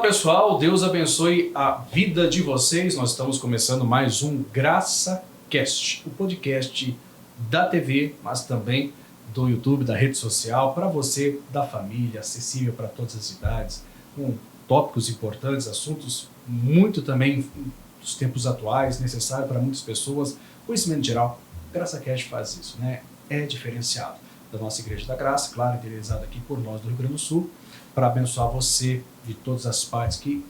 pessoal, Deus abençoe a vida de vocês. Nós estamos começando mais um GraçaCast, o podcast da TV, mas também do YouTube, da rede social, para você, da família, acessível para todas as idades, com tópicos importantes, assuntos muito também dos tempos atuais, necessário para muitas pessoas, conhecimento geral. GraçaCast faz isso, né? É diferenciado da nossa Igreja da Graça, claro, idealizado aqui por nós do Rio Grande do Sul, para abençoar você de todas as partes que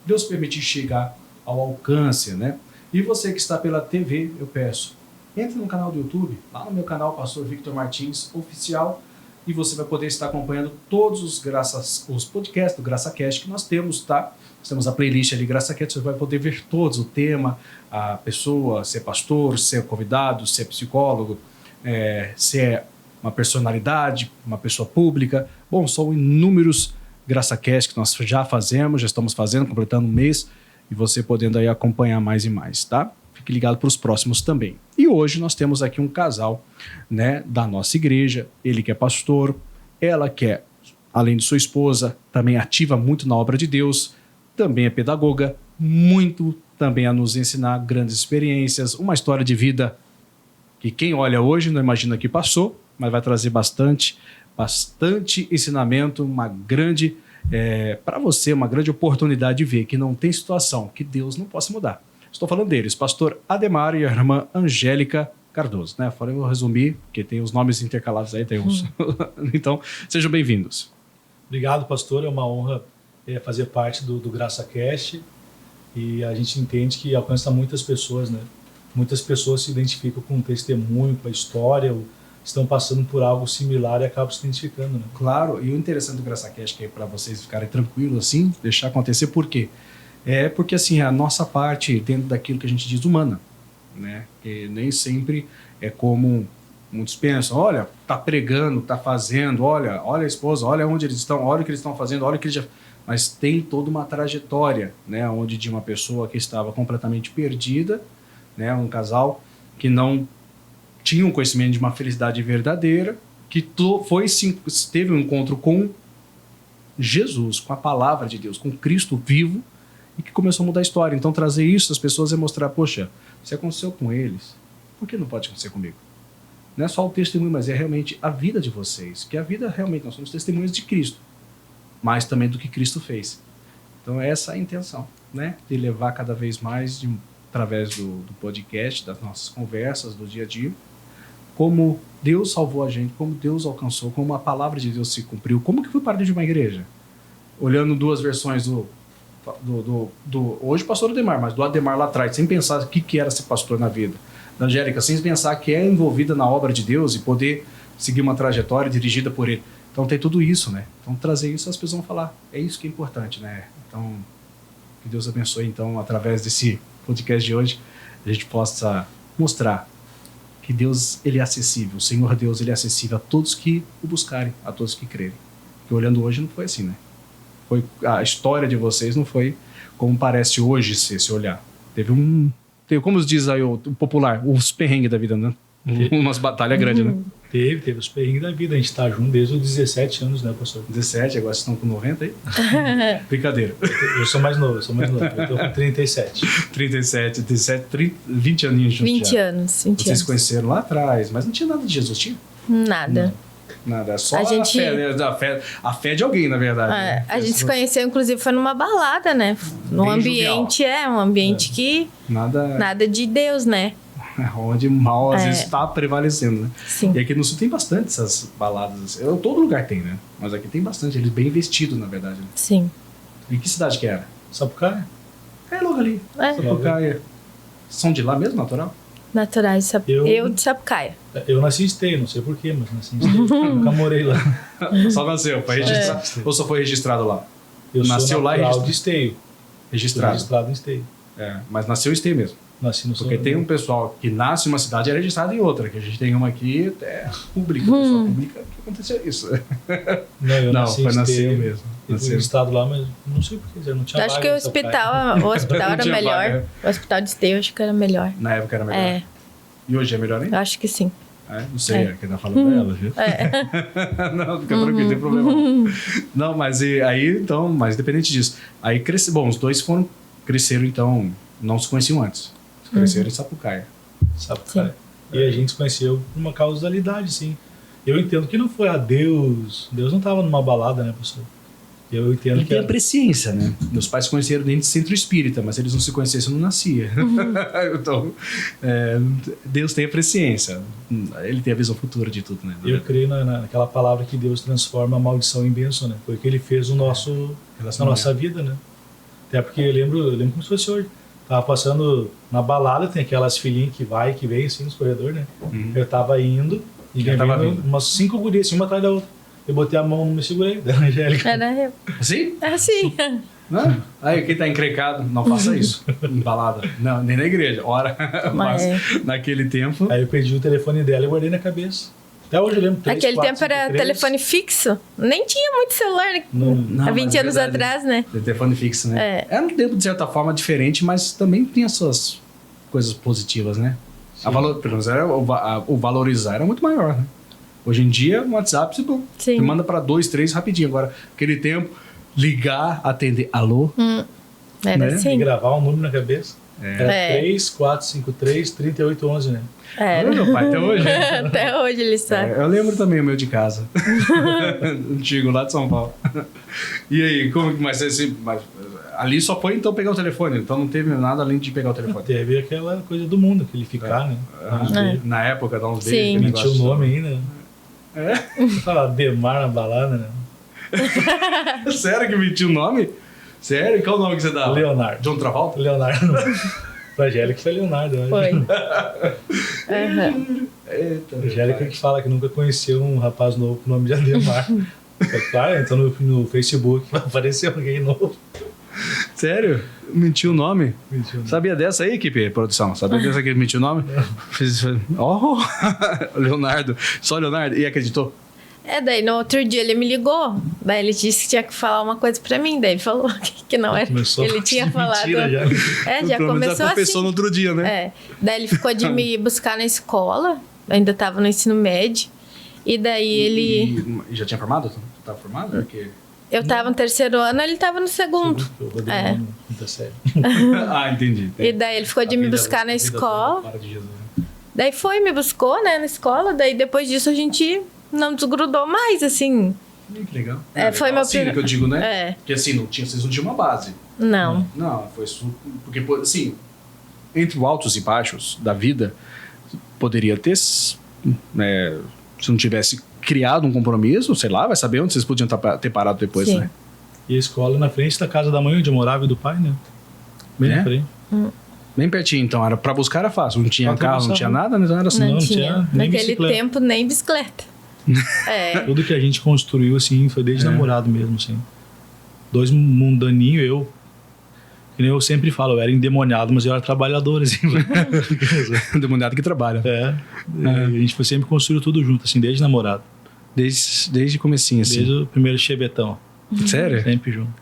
Deus permitir chegar ao alcance, né? E você que está pela TV, eu peço, entre no canal do YouTube, lá no meu canal, Pastor Victor Martins Oficial, e você vai poder estar acompanhando todos os podcasts do GraçaCast que nós temos, tá? Nós temos a playlist ali, GraçaCast, você vai poder ver todos, o tema, a pessoa, se é pastor, se é convidado, se é psicólogo, se é uma personalidade, uma pessoa pública. Bom, são inúmeros GraçaCast que nós já estamos fazendo, completando um mês, e você podendo aí acompanhar mais e mais, tá? Fique ligado para os próximos também. E hoje nós temos aqui um casal, né, da nossa igreja, ele que é pastor, ela que é, além de sua esposa, também ativa muito na obra de Deus, também é pedagoga, muito também a nos ensinar grandes experiências, uma história de vida que quem olha hoje não imagina que passou, mas vai trazer bastante ensinamento, uma grande, para você, uma grande oportunidade de ver que não tem situação que Deus não possa mudar. Estou falando deles, pastor Ademar e a irmã Angélica Cardoso, né? Eu vou resumir, porque tem os nomes intercalados aí, tem uns. Então, sejam bem-vindos. Obrigado, pastor, é uma honra fazer parte do GraçaCast, e a gente entende que alcança muitas pessoas, né? Muitas pessoas se identificam com o testemunho, com a história, estão passando por algo similar e acabam se identificando, né? Claro, e o interessante do GraçaCast que é para vocês ficarem tranquilos assim, deixar acontecer, por quê? Porque assim, a nossa parte dentro daquilo que a gente diz humana, né? Que nem sempre é como muitos pensam, olha, tá pregando, tá fazendo, olha a esposa, olha onde eles estão, olha o que eles estão fazendo, olha o que eles já... Mas tem toda uma trajetória, né? Onde de uma pessoa que estava completamente perdida, né? Um casal que não tinha um conhecimento de uma felicidade verdadeira, que teve um encontro com Jesus, com a palavra de Deus, com Cristo vivo, e que começou a mudar a história. Então trazer isso às pessoas é mostrar, poxa, se aconteceu com eles, por que não pode acontecer comigo? Não é só o testemunho, mas é realmente a vida de vocês, que a vida realmente, nós somos testemunhas de Cristo, mas também do que Cristo fez. Então essa é a intenção, né? De levar cada vez mais, através do podcast, das nossas conversas, do dia a dia, como Deus salvou a gente, como Deus alcançou, como a palavra de Deus se cumpriu, como que foi parte de uma igreja. Olhando duas versões hoje pastor Ademar, mas do Ademar lá atrás, sem pensar o que era ser pastor na vida. Da Angélica, sem pensar que é envolvida na obra de Deus e poder seguir uma trajetória dirigida por ele. Então tem tudo isso, né? Então trazer isso, as pessoas vão falar, é isso que é importante, né? Então, que Deus abençoe, então, através desse podcast de hoje, a gente possa mostrar que Deus, ele é acessível, o Senhor Deus, ele é acessível a todos que o buscarem, a todos que crerem. Porque olhando hoje não foi assim, né? A história de vocês não foi como parece hoje ser, se olhar. Teve como diz aí o popular, os perrengues da vida, né? Umas batalhas grandes, né? Teve os perrengues da vida. A gente tá junto desde os 17 anos, né, pastor? 17, agora vocês estão com 90 aí? Brincadeira. Eu sou mais novo. Eu tô com 37. 20 aninhos juntos. 20 anos. Vocês se conheceram lá atrás, mas não tinha nada de Jesus, tinha? Nada. Não. Nada, só a fé de alguém, na verdade. A gente se conheceu, inclusive, foi numa balada, né? Num ambiente, um ambiente que... Nada de Deus, né? Onde mal às vezes está prevalecendo, né? Sim. E aqui no Sul tem bastante essas baladas. Todo lugar tem, né? Mas aqui tem bastante, eles bem investidos, na verdade. Né? Sim. E que cidade que era? Sapucaia? É logo ali. Sapucaia. São de lá mesmo, natural? Naturais. Eu de Sapucaia. Eu nasci em Esteio, não sei porquê, mas nasci em Esteio. Nunca morei lá. Só nasceu, foi registrado. Ou só foi registrado lá? Eu nasceu sou lá e de Esteio. Registrado em Esteio. Mas nasceu em Esteio mesmo. Nasci no Porque tem um pessoal que nasce em uma cidade e é registrado em outra, que a gente tem uma aqui até pública, pessoal pública, que aconteceu isso. Não, nasceu mesmo. Eu fui registrado lá, mas não sei porquê, não tinha acho que o hospital era melhor. O hospital de Esteio, acho que era melhor. Na época era melhor. E hoje é melhor ainda? Eu acho que sim. Não sei, quem tá falando dela, viu? Não, fica tranquilo, não tem problema. Não, mas aí, então, mas independente disso. Aí cresceu. Bom, os dois cresceram, então, não se conheciam antes. Cresceram em Sapucaia. Sapucaia. E a gente se conheceu por uma causalidade, sim. Eu entendo que não foi a Deus. Deus não estava numa balada, né, professor? Eu entendo que tem a presciência, né? Meus pais se conheceram dentro de centro espírita, mas se eles não se conhecessem, eu não nascia. Então, Deus tem a presciência. Ele tem a visão futura de tudo, né? Eu creio naquela palavra que Deus transforma a maldição em bênção, né? Foi o que ele fez na nossa vida, né? Até porque eu lembro como se fosse hoje. Tava passando na balada, tem aquelas filhinhas que vai e que vem assim nos corredores, né? Eu tava indo e vindo umas 5 gurias, assim, uma atrás da outra. Eu botei a mão, me segurei, da Angélica. Era eu. Assim? Assim. Não? Aí quem tá encrencado, não faça isso. Em balada. Não, nem na igreja. Ora, mas naquele tempo... Aí eu perdi o telefone dela e guardei na cabeça. Até hoje eu lembro. 3, Aquele 4, tempo 5, era 3. telefone fixo. Nem tinha muito celular, né? Não, há 20 anos atrás, né? Telefone fixo, né? Era um tempo, de certa forma, diferente, mas também tem as suas coisas positivas, né? Pelo menos o valorizar era muito maior, né? Hoje em dia, no WhatsApp, você manda para 2, 3 rapidinho. Agora, aquele tempo, ligar, atender, alô? Era né? assim. E gravar um número na cabeça. Era 3, 4, 5, 3, 38, 11, né? Era. Meu pai, até hoje. Até hoje ele sabe. Eu lembro também o meu de casa. Antigo, lá de São Paulo. E aí, mas ali só foi então pegar o telefone, então não teve nada além de pegar o telefone. Teve aquela coisa do mundo, aquele ficar, né? Na época, dar uns Sim. beijos. Mentiu o nome ainda. Fala Demar na balada, né? Sério que mentiu o nome? Sério? Qual o nome que você dava? Leonardo. John Travolta? Leonardo. Pra Angélica foi Leonardo. Né? Foi. Eita, Angélica que fala que nunca conheceu um rapaz novo com o nome de Ademar. Claro, então no Facebook apareceu alguém novo. Sério? Mentiu o nome? Mentiu o nome. Sabia dessa aí, equipe, produção? Sabia dessa que mentiu o nome? Leonardo. Só Leonardo? E acreditou? Daí no outro dia ele me ligou. Daí ele disse que tinha que falar uma coisa pra mim. Daí ele falou que não era. Começou Ele tinha falado. Já Pelo menos começou já confessou assim. no outro dia, né? Daí ele ficou de me buscar na escola. Ainda tava no ensino médio. E daí ele... E já tinha formado? Tu tava formado? Porque... Eu tava no 3º ano, ele tava no 2º. Eu rodei no quinta série. Entendi. E daí ele ficou de me buscar na escola. Daí foi, me buscou, né, na escola. Daí depois disso a gente não desgrudou mais, assim. Que legal. Foi meu assim, que eu digo, né? Porque assim, vocês não tinham uma base. Não. Não, foi... Porque, assim, entre os altos e baixos da vida, poderia ter... né, se não tivesse criado um compromisso, sei lá, vai saber onde vocês podiam ter parado depois, né? E a escola na frente da casa da mãe, onde eu morava, e do pai, né? Bem na frente. Bem pertinho, então. Era pra buscar era fácil. Não tinha carro, não tinha nada, então era assim. Não tinha. Nem Naquele bicicleta. tempo, nem bicicleta. Tudo que a gente construiu, assim, foi desde namorado mesmo, assim. 2 mundaninhos, eu... Que nem eu sempre falo, eu era endemoniado, mas eu era trabalhador, assim. Endemoniado que trabalha. A gente sempre construiu tudo junto, assim, desde namorado. Desde comecinho, assim. Desde o primeiro chebetão. Sério? Sempre junto.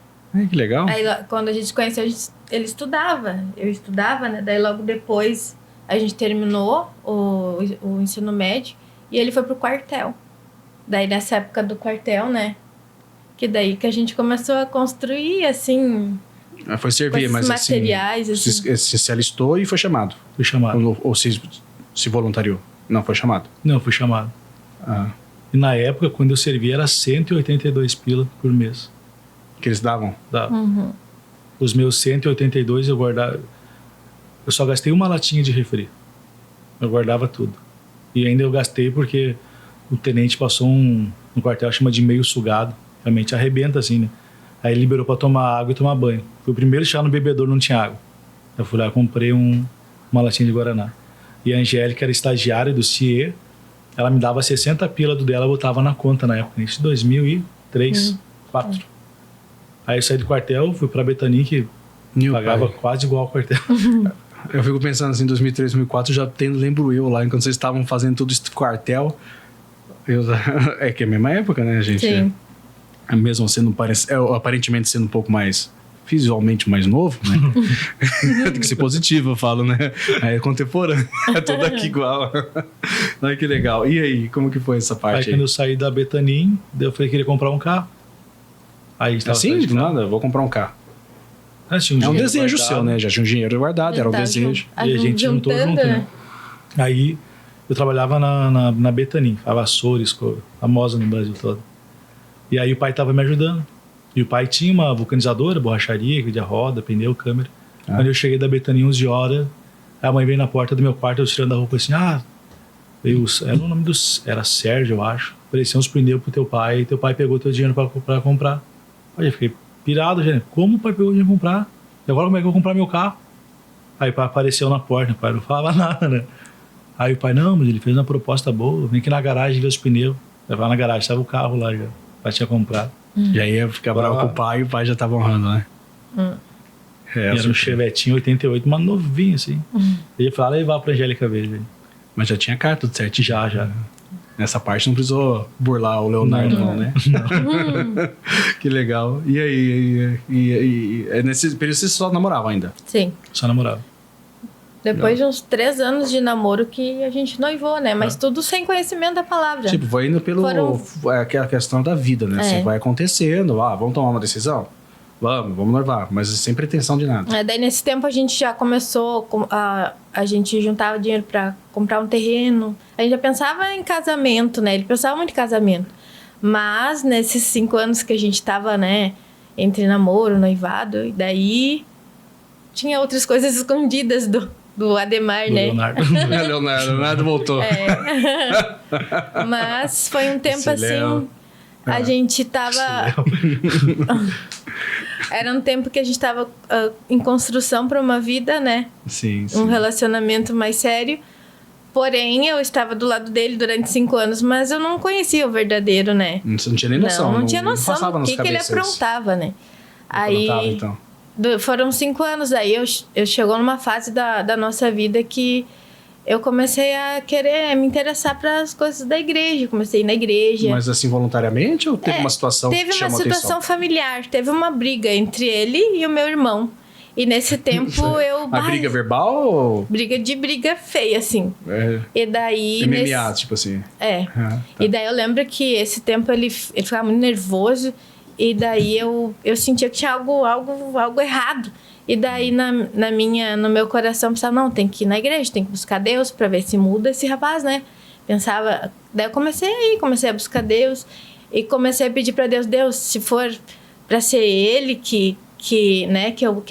Que legal. Aí, quando a gente se conheceu, ele estudava. Eu estudava, né? Daí, logo depois, a gente terminou o ensino médio e ele foi pro quartel. Daí, nessa época do quartel, né? Que daí que a gente começou a construir, assim... Foi servir, mas materiais, assim... Se alistou e foi chamado. Fui chamado. Ou se voluntariou? Não, foi chamado. Não, fui chamado. E na época, quando eu servi, era 182 pila por mês. Que eles davam? Dava. Os meus 182 eu guardava... Eu só gastei uma latinha de refri. Eu guardava tudo. E ainda eu gastei porque o tenente passou no quartel, chama de meio sugado. Realmente arrebenta assim, né? Aí ele liberou pra tomar água e tomar banho. Foi o primeiro chá no bebedouro, não tinha água. Eu fui lá e comprei uma latinha de Guaraná. E a Angélica era estagiária do CIE. Ela me dava 60 pila do dela, eu botava na conta na época. Isso em 2003, 2004. Aí eu saí do quartel, fui pra Betânia, que pagava quase igual ao quartel. Eu fico pensando assim, em 2003, 2004, já lembro eu lá, enquanto vocês estavam fazendo tudo isso quartel. É que é a mesma época, né, gente? Sim. Mesmo sendo, aparentemente sendo um pouco mais visualmente mais novo, né? Tem que ser positivo, eu falo, né? Aí é contemporâneo, é tudo aqui igual. Ai, que legal. E aí, como que foi essa parte Aí quando eu saí da Betanin, eu falei que queria comprar um carro. Aí assim, do nada, eu vou comprar um carro. Tinha É um desejo guardado. seu, né? Já tinha um dinheiro guardado, era um desejo. E a gente juntou junto, né? Aí eu trabalhava na Betanin, a Vassouras, famosa no Brasil todo. E aí o pai tava me ajudando. E o pai tinha uma vulcanizadora, borracharia, que de roda, pneu, câmera. Quando eu cheguei da Betanin 11 horas, a mãe veio na porta do meu quarto, eu tirando a roupa assim, era o nome era Sérgio, eu acho. Apareciam uns pneus pro teu pai, e teu pai pegou teu dinheiro pra comprar. Aí eu fiquei pirado, gente. Como o pai pegou o dinheiro pra comprar? E agora como é que eu vou comprar meu carro? Aí o pai apareceu na porta, o pai não falava nada, né? Aí o pai, não, mas ele fez uma proposta boa, vem aqui na garagem ver os pneus. Eu lá na garagem, estava o carro lá já, o pai tinha comprado. E aí eu ficava bravo com o pai e o pai já tava honrando, né? Era um Chevetinho 88, uma novinho assim. Ele falou, levar pra Angélica ver, velho. Mas já tinha carta tudo certo? Já. Nessa parte não precisou burlar o Leonardo, não, né? Que legal. E aí? Nesse período você só namorava ainda? Sim. Só namorava. Depois de uns 3 anos de namoro que a gente noivou, né? Mas tudo sem conhecimento da palavra. Tipo, foi indo pelo... aquela questão da vida, né? Assim, vai acontecendo. Vamos tomar uma decisão? Vamos noivar. Mas sem pretensão de nada. Daí nesse tempo a gente já começou... A gente juntava dinheiro pra comprar um terreno. A gente já pensava em casamento, né? Ele pensava muito em casamento. Mas nesses 5 anos que a gente tava, né? Entre namoro, noivado. E daí... Tinha outras coisas escondidas do Ademar, Do né? Leonardo voltou. Mas foi um tempo Esse Léo. A gente tava... Era um tempo que a gente tava em construção para uma vida, né? Sim. Um relacionamento mais sério. Porém, eu estava do lado dele durante 5 anos, mas eu não conhecia o verdadeiro, né? Você não tinha nem noção. Não tinha noção passava do que ele aprontava, né? Aí... Então. Foram 5 anos, aí eu chegou numa fase da nossa vida que eu comecei a querer me interessar para as coisas da igreja. Comecei a ir na igreja. Mas assim, voluntariamente ou teve uma situação que Teve uma chamou situação atenção? familiar. Teve uma briga entre ele e o meu irmão. E nesse tempo eu... A briga verbal ou... Briga feia, assim. E daí... MMA, tipo assim. Tá. E daí eu lembro que esse tempo ele ficava muito nervoso. E daí eu sentia que tinha algo errado. E daí no meu coração eu pensava, não, tem que ir na igreja, tem que buscar Deus para ver se muda esse rapaz, né? Pensava, daí eu comecei a buscar Deus e comecei a pedir para Deus, se for para ser ele que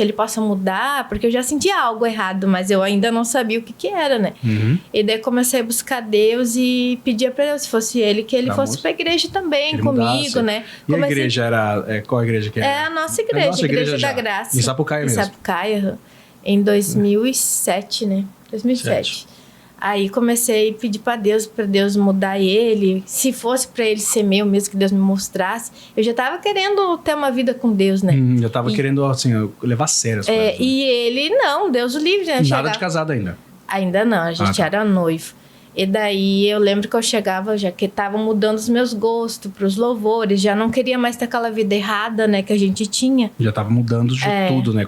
ele possa mudar, porque eu já sentia algo errado, mas eu ainda não sabia o que era, né? E daí comecei a buscar Deus e pedia para Deus, se fosse ele, que ele fosse para a igreja também comigo, né? E a igreja era... Qual a igreja que era? É a nossa igreja, a Igreja da Graça. Em Sapucaia mesmo? Em Sapucaia, em 2007, né? 2007. Aí comecei a pedir para Deus mudar ele. Se fosse para ele ser meu mesmo, que Deus me mostrasse. Eu já tava querendo ter uma vida com Deus, né? Já tava querendo, assim, levar a sério as coisas. Né? E ele, não, Deus o livre, né? Nada de casado ainda? Ainda não, a gente era noivo. E daí eu lembro que eu chegava, já que tava mudando os meus gostos pros louvores, já não queria mais ter aquela vida errada, né, que a gente tinha. Já tava mudando de tudo, né?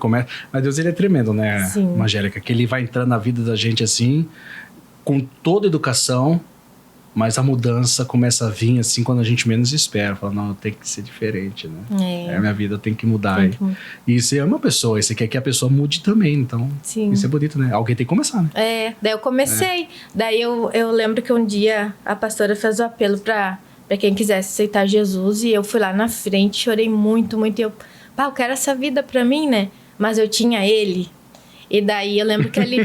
Mas Deus, ele é tremendo, né, Sim. Angélica? Que ele vai entrando na vida da gente assim, com toda a educação, mas a mudança começa a vir assim quando a gente menos espera. Fala, não, tem que ser diferente, né? A minha vida tem que mudar. E você é uma pessoa, e você quer que a pessoa mude também, então Sim. Isso é bonito, né? Alguém tem que começar, né? Daí eu comecei. Daí eu lembro que um dia a pastora fez o apelo pra quem quisesse aceitar Jesus, e eu fui lá na frente, chorei muito, muito, e eu quero essa vida pra mim, né? Mas eu tinha ele. E daí eu lembro que ali...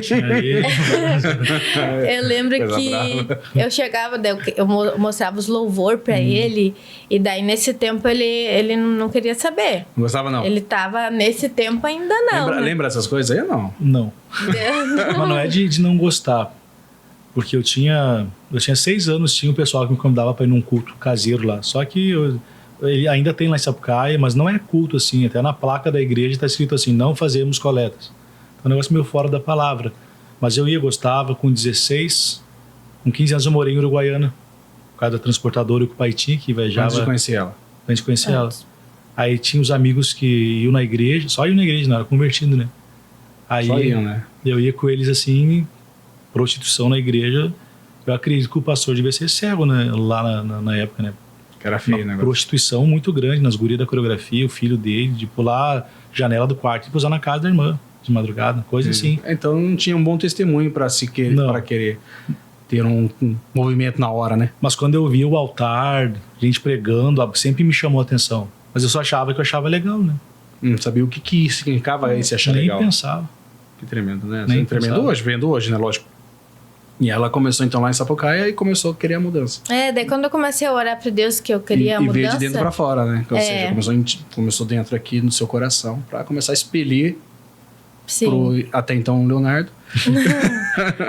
eu lembro que eu chegava, eu mostrava os louvor pra ele, e daí nesse tempo ele não queria saber. Não gostava, não? Ele tava nesse tempo ainda não. Lembra essas coisas aí ou não? Não. Mas não é de não gostar. Porque eu tinha 6 anos, tinha um pessoal que me convidava pra ir num culto caseiro lá. Só que ele ainda tem lá em Sapucaia, mas não é culto assim. Até na placa da igreja tá escrito assim, não fazemos coletas. É um negócio meio fora da palavra. Mas eu gostava, com 16, com 15 anos eu morei em Uruguaiana, por causa da transportadora que o pai tinha, que viajava. Antes de conhecer ela. Antes de conhecer ela. Aí tinha os amigos que iam na igreja, só iam na igreja, não era convertido, né? Aí Só iam, né? eu ia com eles assim, prostituição na igreja. Eu acredito que o pastor devia ser cego, né? Lá na época, né? Que era feio, né? Prostituição muito grande nas gurias da coreografia, o filho dele, de pular janela do quarto e pousar na casa da irmã, de madrugada, coisa assim. Então não tinha um bom testemunho para querer ter um movimento na hora, né? Mas quando eu via o altar, gente pregando, sempre me chamou a atenção. Mas eu só achava que eu achava legal, né? Não sabia o que significava esse achar Nem legal. pensava. Que tremendo, né? Nem Tremendo pensava. hoje, vendo hoje, né? Lógico. E ela começou então lá em Sapucaia e começou a querer a mudança. Daí quando eu comecei a orar pra Deus que eu queria a E mudança... veio de dentro pra fora, né? Ou seja, começou dentro aqui no seu coração pra começar a expelir Sim. até então Leonardo.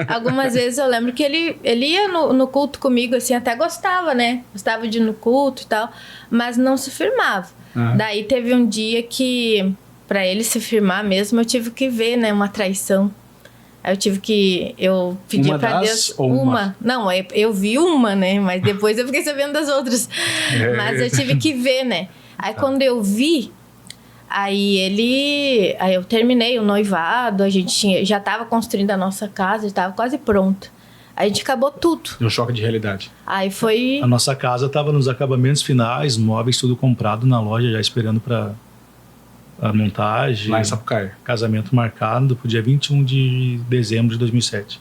Algumas vezes eu lembro que ele ia no culto comigo, assim, até gostava, né? Gostava de ir no culto e tal, mas não se firmava. Daí teve um dia que, pra ele se firmar mesmo, eu tive que ver, né, uma traição. Aí eu pedi pra Deus uma. Não, eu vi uma, né? Mas depois eu fiquei sabendo das outras. Mas eu tive que ver, né? Aí quando eu vi, aí eu terminei o noivado, a gente já tava construindo a nossa casa, já tava quase pronta. A gente acabou tudo. Um choque de realidade. Aí foi... A nossa casa tava nos acabamentos finais, móveis tudo comprado na loja, já esperando para a montagem. Lá em Sapucaia. Casamento marcado pro dia 21 de dezembro de 2007.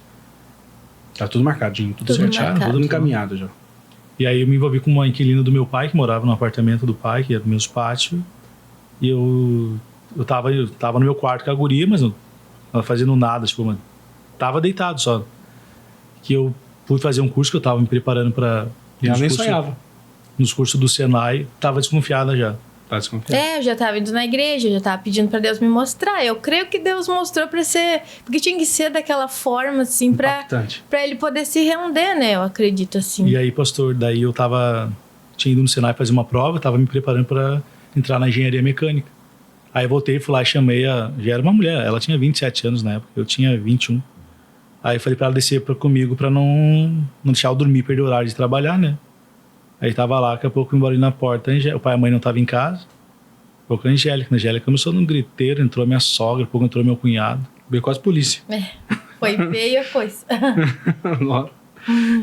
Tá tudo marcadinho, tudo Tudo certinho, marcado. tudo encaminhado já. E aí eu me envolvi com uma inquilina do meu pai, que morava no apartamento do pai, que era meus pátios. E eu tava no meu quarto com a guria, mas não tava fazendo nada, tipo, mano. Tava deitado só. Que eu fui fazer um curso que eu tava me preparando para... E ela nem sonhava. Nos cursos do Senai, tava desconfiada já. Tá desconfiado. eu já tava indo na igreja, já tava pedindo pra Deus me mostrar. Eu creio que Deus mostrou pra ser... Porque tinha que ser daquela forma, assim, pra ele poder se render, né? Eu acredito, assim. E aí, pastor, daí eu tinha ido no Senai fazer uma prova, tava me preparando para entrar na engenharia mecânica. Aí eu voltei, fui lá e chamei já era uma mulher, ela tinha 27 anos na época, eu tinha 21. Aí eu falei pra ela descer comigo pra não deixar eu dormir, perder o horário de trabalhar, né? Aí tava lá, daqui a pouco eu embora na porta, o pai e a mãe não estavam em casa. Pouco a Angélica começou num griteiro, entrou minha sogra, pouco entrou meu cunhado. Veio quase polícia. Foi feia a coisa.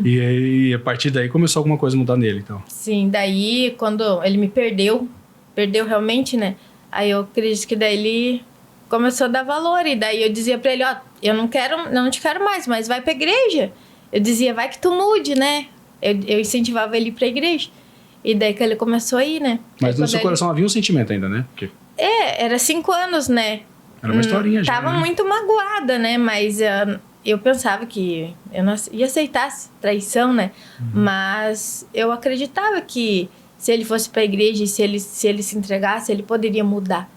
E aí, a partir daí começou alguma coisa a mudar nele, então. Sim, daí quando ele me perdeu realmente, né? Aí eu acredito que daí ele começou a dar valor. E daí eu dizia pra ele, eu não te quero mais, mas vai pra igreja. Eu dizia, vai que tu mude, né? Eu incentivava ele pra igreja. E daí que ele começou a ir, né? Mas no seu coração havia um sentimento ainda, né? Porque era 5 anos, né? era uma historinha já, Tava né? muito magoada, né? Mas eu pensava que eu não ia aceitar traição, né? Mas eu acreditava que se ele fosse pra igreja e se ele se entregasse, ele poderia mudar.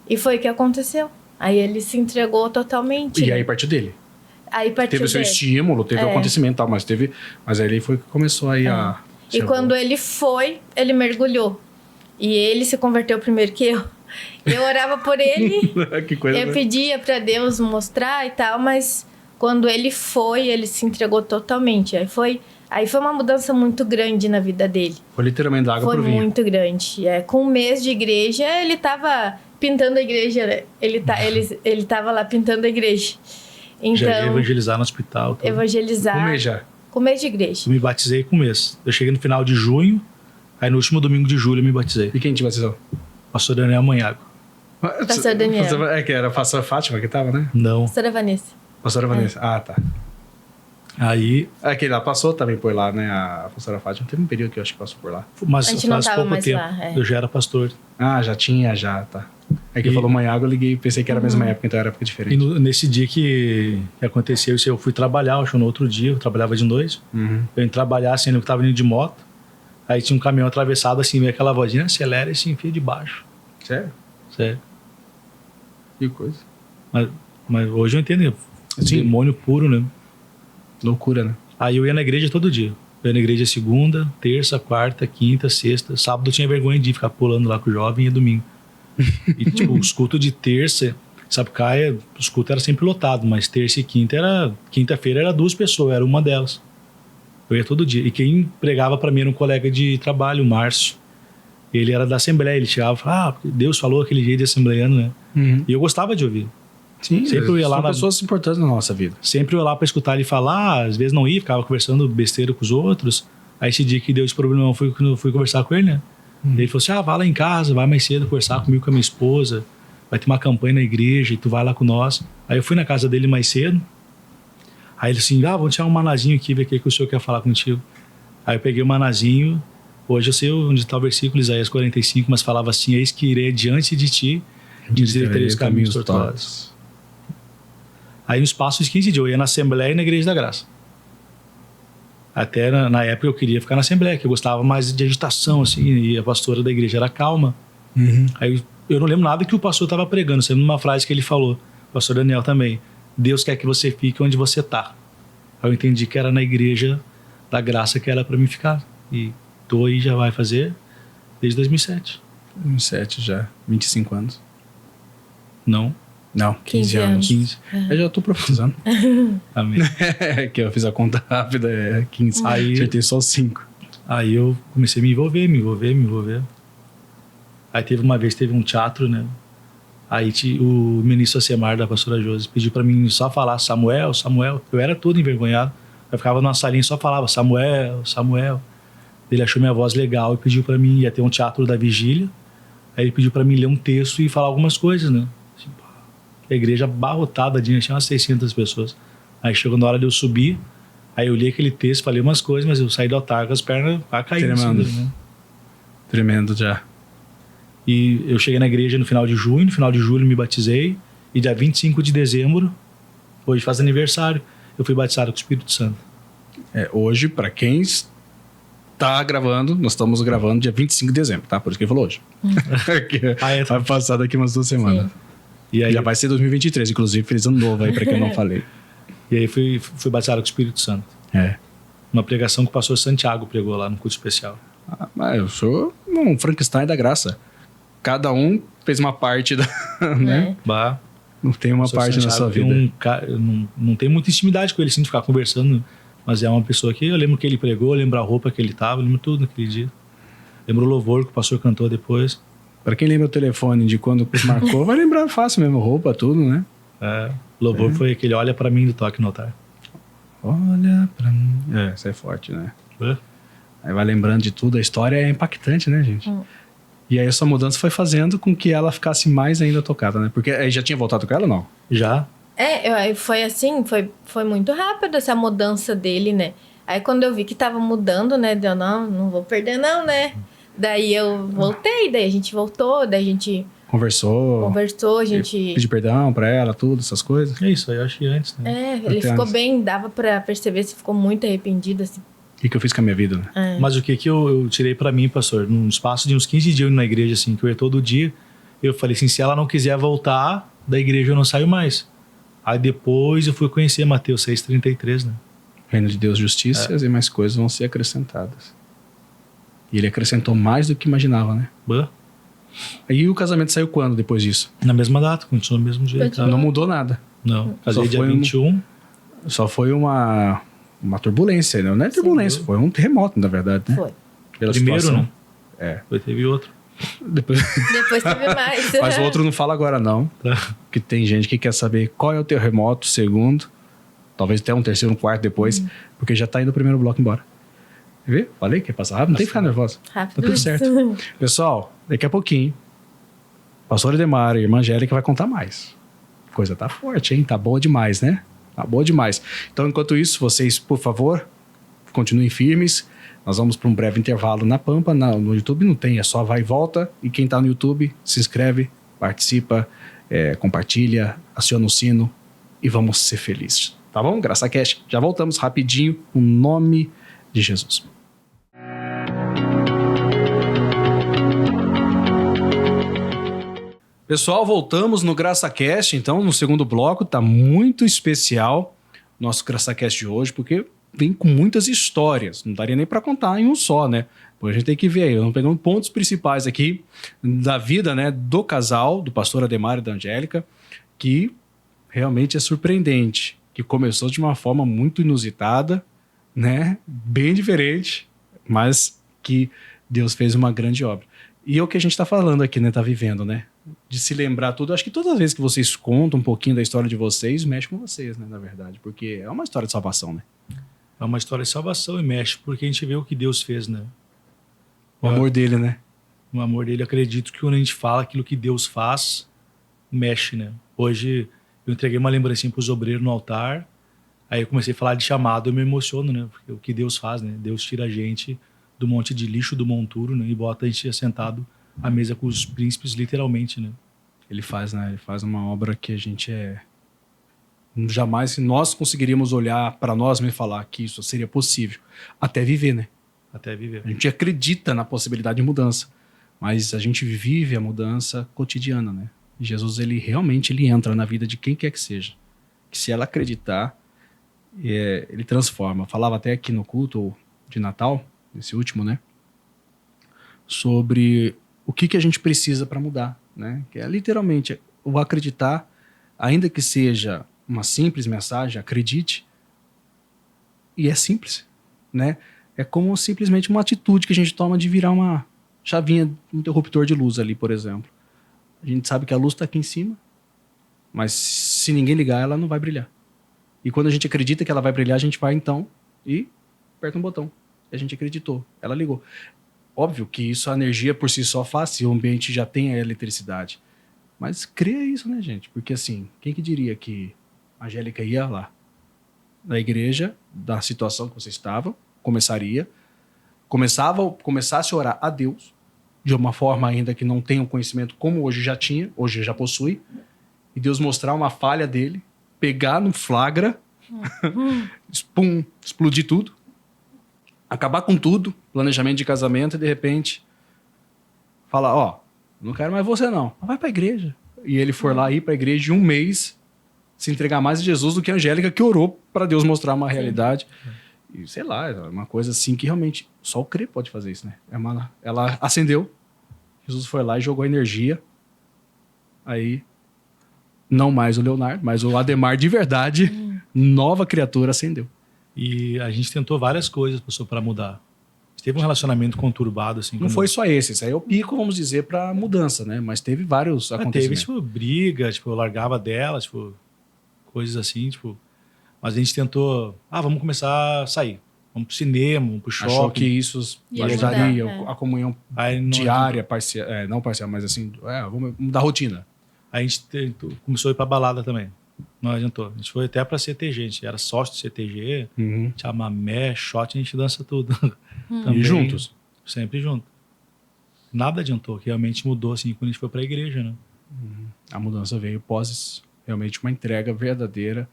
E foi o que aconteceu. Aí ele se entregou totalmente. E né? aí partiu dele. Aí partiu Teve o seu dele. estímulo, teve o acontecimento e tal, mas aí foi que começou aí a... E quando ele foi, ele mergulhou. E ele se converteu primeiro que eu. Eu orava por ele, Que coisa, eu né? pedia pra Deus mostrar e tal, mas quando ele foi, ele se entregou totalmente. Aí foi uma mudança muito grande na vida dele. Foi literalmente da água Foi pro vinho. muito grande. Com um mês de igreja, ele tava pintando a igreja. Né? Ele tava lá pintando a igreja. Já ia Então, evangelizar no hospital. Tudo. evangelizar. Um mês já. Com mês de igreja. Eu me batizei com um mês. Eu cheguei no final de junho, aí no último domingo de julho eu me batizei. E quem te batizou? Pastor Daniel Manhago. Pastor Daniel. É que era a pastora Fátima que tava, né? Não. Pastora Vanessa. Pastora Vanessa. Ah, tá. Aí, É que ela passou também por lá, né? A pastora Fátima. Teve um período que eu acho que passou por lá. mas A gente não faz tava pouco mais tempo, lá, eu já era pastor. Ah, já tinha, tá. É que E- falou Manhago, eu liguei, pensei que era a mesma época, então era época E diferente. nesse dia que aconteceu isso, eu fui trabalhar, acho que no outro dia, eu trabalhava de noite. Uhum. Eu ia trabalhar assim, eu tava indo de moto. Aí tinha um caminhão atravessado assim, veio aquela vozinha, acelera e se enfia de baixo. Sério? Sério. Que coisa. Mas hoje eu entendo, Sim. demônio puro, né? Loucura, né? Aí eu ia na igreja todo dia. Eu ia na igreja segunda, terça, quarta, quinta, sexta. Sábado eu tinha vergonha de ficar pulando lá com o jovem e domingo. E tipo, os cultos de terça, Sapucaia, os cultos eram sempre lotados, mas terça e quinta-feira era 2 pessoas, eu era uma delas. Eu ia todo dia. E quem pregava pra mim era um colega de trabalho, o Márcio. Ele era da Assembleia, ele chegava e falava, Deus falou aquele jeito de assembleiano, né? Uhum. E eu gostava de ouvir. Sim, Sempre eu ia lá são pessoas importantes na nossa vida. Sempre eu ia lá para escutar ele falar, às vezes não ia, ficava conversando besteira com os outros. Aí esse dia que deu esse problema, eu fui conversar com ele, né? Ele falou assim, vai lá em casa, vai mais cedo conversar comigo, com a minha esposa, vai ter uma campanha na igreja e tu vai lá com nós. Aí eu fui na casa dele mais cedo, aí ele assim, vamos tirar um manazinho aqui, ver o que o senhor quer falar contigo. Aí eu peguei o manazinho, hoje eu sei onde está o versículo, Isaías 45, mas falava assim, eis que irei diante de ti, endireitarei os caminhos tortuosos. Aí nos passos 15 dias, eu ia na Assembleia e na Igreja da Graça. Até na época eu queria ficar na Assembleia, que eu gostava mais de agitação, assim, e a pastora da igreja era calma. Uhum. Aí eu não lembro nada que o pastor estava pregando, sempre uma frase que ele falou, o pastor Daniel também, Deus quer que você fique onde você está. Aí eu entendi que era na Igreja da Graça que era para mim ficar. E tô aí, já vai fazer desde 2007. 2007 já, 25 anos. Não, 15 anos. 15. Eu já tô profusando. amém. Que eu fiz a conta rápida, 15. Aí- Acertei só 5. Aí eu comecei a me envolver. Aí teve uma vez, teve um teatro, né? Aí o ministro Acemar da pastora Josi pediu pra mim só falar Samuel. Eu era todo envergonhado. Eu ficava numa salinha e só falava Samuel. Ele achou minha voz legal e pediu pra mim, ia ter um teatro da vigília. Aí ele pediu pra mim ler um texto e falar algumas coisas, né? Assim, a igreja abarrotada, tinha umas 600 pessoas. Aí chegou na hora de eu subir, aí eu li aquele texto, falei umas coisas, mas eu saí do altar com as pernas caindo. Tremendo. Assim, né? Tremendo já. E eu cheguei na igreja no final de junho, no final de julho me batizei, e dia 25 de dezembro, hoje faz aniversário, eu fui batizado com o Espírito Santo. Hoje, pra quem está gravando, nós estamos gravando dia 25 de dezembro, tá? Por isso que ele falou hoje. Vai passar daqui umas 2 semanas. E aí, Já vai ser 2023, inclusive, feliz ano novo aí pra quem não falei. e aí fui batizado com o Espírito Santo. Uma pregação que o pastor Santiago pregou lá no culto especial. Mas eu sou um Frankenstein da graça. Cada um fez uma parte da, né? Bah, Não tem uma o pastor parte na sua Santiago vida. eu não tenho muita intimidade com ele, assim, de ficar conversando, mas é uma pessoa que eu lembro que ele pregou, eu lembro a roupa que ele tava, eu lembro tudo naquele dia. Lembro o louvor que o pastor cantou depois. Pra quem lembra o telefone de quando marcou, vai lembrar fácil mesmo, roupa, tudo, né? O louvor foi aquele olha pra mim do toque no altar. Olha pra mim. Isso é forte, né? Aí vai lembrando de tudo, a história é impactante, né, gente? E aí essa mudança foi fazendo com que ela ficasse mais ainda tocada, né? Porque aí já tinha voltado com ela ou não? Já? Foi assim, foi muito rápido essa mudança dele, né? Aí quando eu vi que tava mudando, né? Deu, não vou perder não, né? Daí eu voltei, daí a gente voltou, daí a gente Conversou, a gente... pediu perdão pra ela, tudo, essas coisas. É isso aí, eu achei antes, né? ele Até ficou antes. bem, dava pra perceber se ficou muito arrependido, assim. O que eu fiz com a minha vida, né? Mas o que eu tirei pra mim, pastor, num espaço de uns 15 dias na igreja, assim, que eu ia todo dia, eu falei assim, se ela não quiser voltar, da igreja eu não saio mais. Aí depois eu fui conhecer Mateus 6,33, né? Reino de Deus, justiça e mais coisas vão ser acrescentadas. E ele acrescentou mais do que imaginava, né? Bah. Aí o casamento saiu quando depois disso? Na mesma data, continuou do mesmo jeito. Continuou. Não mudou nada. Não, casei Só dia foi 21. Só foi uma turbulência, né? Não é turbulência, foi um terremoto, na verdade, né? Foi. Pela Primeiro, situação. né? Depois teve outro. Depois... Depois teve mais. Mas o outro não fala agora, não. Porque tem gente que quer saber qual é o terremoto, segundo, talvez até um terceiro, um quarto depois, porque já tá indo o primeiro bloco embora. Vê? Falei que ia passar rápido, não tem que ficar nervoso. Rápido. Tá tudo certo. Pessoal, daqui a pouquinho, pastor Edemar e irmã Angélica vai contar mais. A coisa tá forte, hein? Tá boa demais, né? Tá boa demais. Então, enquanto isso, vocês, por favor, continuem firmes. Nós vamos para um breve intervalo na Pampa. No YouTube não tem, é só vai e volta. E quem tá no YouTube, se inscreve, participa, compartilha, aciona o sino e vamos ser felizes. Tá bom? Graça Cast. Já voltamos rapidinho, o nome de Jesus. Pessoal, voltamos no GraçaCast, então, no segundo bloco. Tá muito especial o nosso GraçaCast de hoje, porque vem com muitas histórias. Não daria nem para contar em um só, né? Pois a gente tem que ver aí. Vamos pegando pontos principais aqui da vida, né, do casal, do pastor Ademar e da Angélica, que realmente é surpreendente, que começou de uma forma muito inusitada, né? Bem diferente, mas que Deus fez uma grande obra. E é o que a gente está falando aqui, né? Tá vivendo, né? De se lembrar tudo. Acho que todas as vezes que vocês contam um pouquinho da história de vocês, mexe com vocês, né? Na verdade. Porque é uma história de salvação, né? É uma história de salvação e mexe, porque a gente vê o que Deus fez, né? O amor dele, né? O amor dele, acredito que quando a gente fala aquilo que Deus faz, mexe, né? Hoje eu entreguei uma lembrancinha para os obreiros no altar, aí eu comecei a falar de chamado, eu me emociono, né? Porque o que Deus faz, né? Deus tira a gente do monte de lixo do monturo, né? E bota a gente sentado à mesa com os príncipes, literalmente, né? Ele faz, né? Ele faz uma obra que a gente jamais nós conseguiríamos olhar para nós mesmos e falar que isso seria possível. Até viver, né? Até viver. A gente acredita na possibilidade de mudança, mas a gente vive a mudança cotidiana, né? E Jesus, ele realmente entra na vida de quem quer que seja. Que se ela acreditar, ele transforma. Eu falava até aqui no culto de Natal, esse último, né? Sobre o que a gente precisa para mudar, né? Que é literalmente o acreditar, ainda que seja uma simples mensagem, acredite. E é simples, né? É como simplesmente uma atitude que a gente toma de virar uma chavinha, um interruptor de luz ali, por exemplo. A gente sabe que a luz está aqui em cima, mas se ninguém ligar, ela não vai brilhar. E quando a gente acredita que ela vai brilhar, a gente vai então e aperta um botão. A gente acreditou, ela ligou. Óbvio que isso, a energia por si só faz, se o ambiente já tem a eletricidade. Mas crê isso, né, gente? Porque assim, quem que diria que a Angélica ia lá na igreja, da situação que você estava, começasse a orar a Deus, de uma forma ainda que não tenha um conhecimento como hoje já tinha, hoje já possui, e Deus mostrar uma falha dele, pegar no flagra, explodir tudo, acabar com tudo, planejamento de casamento, e de repente falar, não quero mais você não, vai pra igreja. E ele for lá ir pra igreja de um mês, se entregar mais a Jesus do que a Angélica, que orou para Deus mostrar uma realidade. E sei lá, é uma coisa assim que realmente só o crer pode fazer isso, né? Ela acendeu, Jesus foi lá e jogou energia. Aí, não mais o Leonardo, mas o Ademar de verdade, nova criatura, acendeu. E a gente tentou várias coisas, pessoal, para mudar. Teve um relacionamento conturbado, assim. Não foi só esse. Isso aí é o pico, vamos dizer, para mudança, né? Mas teve vários acontecimentos. Teve, briga, eu largava dela, coisas assim, Mas a gente tentou, vamos começar a sair. Vamos pro cinema, vamos pro shopping. Achou que isso ajudaria a comunhão diária, parcial, não parcial, mas assim, vamos mudar a rotina. Aí a gente começou a ir pra balada também. Não adiantou. A gente foi até pra CTG, a gente era sócio do CTG, chamamé, shot, a gente dança tudo. Também, e juntos? Sempre junto. Nada adiantou, que realmente mudou assim quando a gente foi pra igreja, né? A mudança veio pós realmente uma entrega verdadeira,